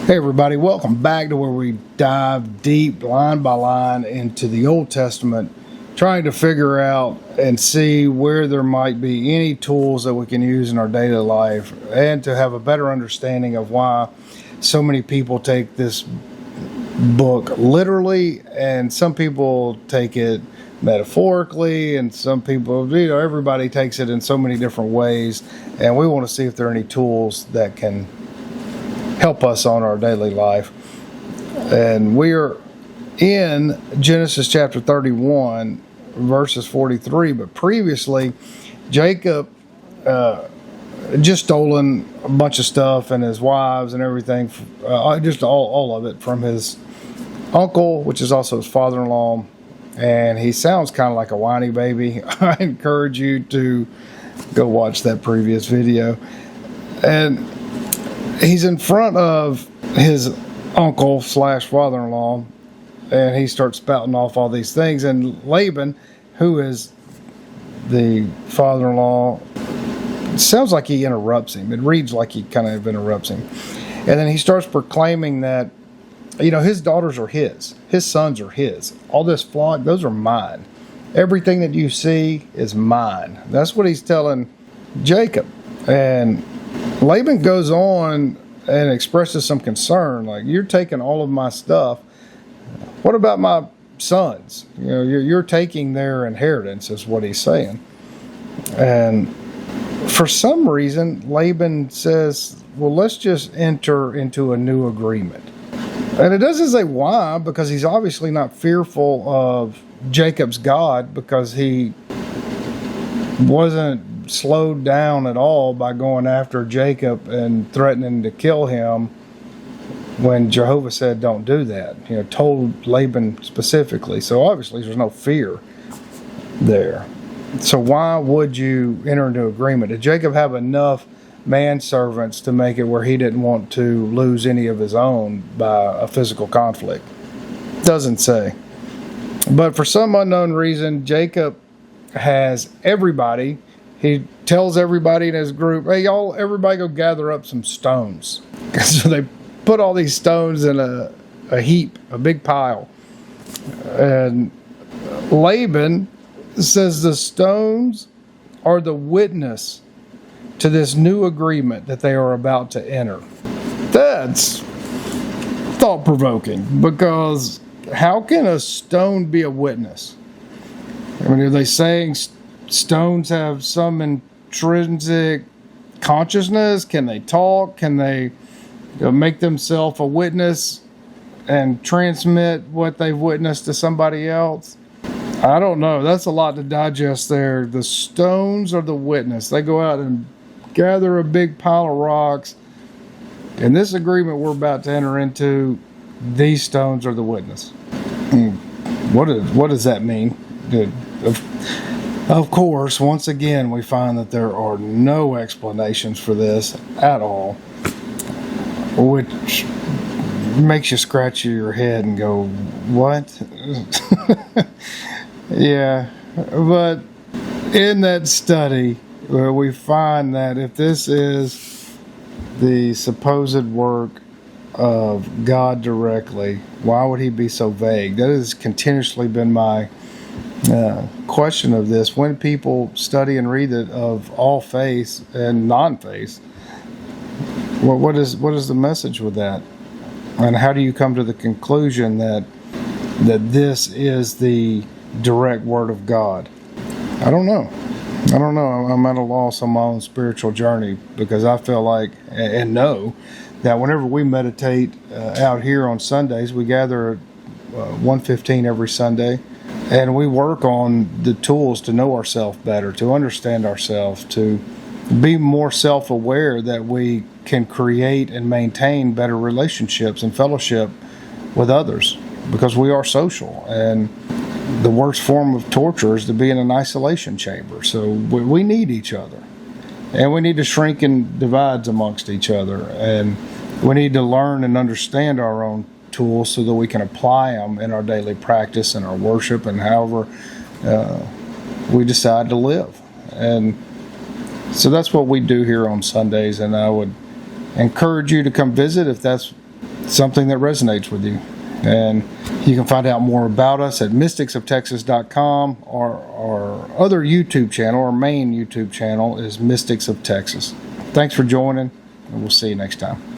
Hey everybody, welcome back to where we dive deep line by line into the Old Testament, trying to figure out and see where there might be any tools that we can use in our daily life, and to have a better understanding of why so many people take this book literally and some people take it metaphorically, and some people, everybody takes it in so many different ways, and we want to see if there are any tools that can help us on our daily life. And we are in Genesis chapter 31 verses 43, but previously Jacob just stolen a bunch of stuff and his wives and everything, just all of it from his uncle, which is also his father-in-law, and he sounds kind of like a whiny baby. I encourage you to go watch that previous video. And he's in front of his uncle slash father-in-law, and he starts spouting off all these things. And Laban, who is the father-in-law, sounds like he interrupts him. It reads like he kind of interrupts him. And then he starts proclaiming that, his daughters are his sons are his. All this flock, those are mine. Everything that you see is mine. That's what he's telling Jacob. And Laban goes on and expresses some concern, like, you're taking all of my stuff. What about my sons? You're taking their inheritance, is what he's saying. And for some reason, Laban says, well, let's just enter into a new agreement. And it doesn't say why, because he's obviously not fearful of Jacob's God, because he wasn't slowed down at all by going after Jacob and threatening to kill him when Jehovah said don't do that, told Laban specifically. So obviously there's no fear there. So why would you enter into agreement? Did Jacob have enough manservants to make it where he didn't want to lose any of his own by a physical conflict? Doesn't say. But for some unknown reason, Jacob has everybody. He tells everybody in his group, hey, y'all, everybody go gather up some stones. So they put all these stones in a heap, a big pile. And Laban says the stones are the witness to this new agreement that they are about to enter. That's thought-provoking, because how can a stone be a witness? Are they saying stones have some intrinsic consciousness? Can they talk? Can they make themselves a witness and transmit what they've witnessed to somebody else? I don't know. That's a lot to digest there. The stones are the witness. They go out and gather a big pile of rocks. In this agreement we're about to enter into, these stones are the witness. What does that mean? Of course, once again, we find that there are no explanations for this at all, which makes you scratch your head and go, what? Yeah, but in that study, we find that if this is the supposed work of God directly, why would he be so vague? That has continuously been my question of this. When people study and read it of all faiths and non-faiths, what is the message with that? And how do you come to the conclusion that this is the direct word of God? I don't know. I'm at a loss on my own spiritual journey, because I feel like and know that whenever we meditate out here on Sundays, we gather at 1:15 every Sunday, and we work on the tools to know ourselves better, to understand ourselves, to be more self-aware, that we can create and maintain better relationships and fellowship with others, because we are social, and the worst form of torture is to be in an isolation chamber. So we need each other, and we need to shrink in divides amongst each other, and we need to learn and understand our own tools so that we can apply them in our daily practice and our worship and however we decide to live. And so that's what we do here on Sundays, and I would encourage you to come visit if that's something that resonates with you. And you can find out more about us at mysticsoftexas.com. Our other YouTube channel, our main YouTube channel, is Mystics of Texas. Thanks for joining, and we'll see you next time.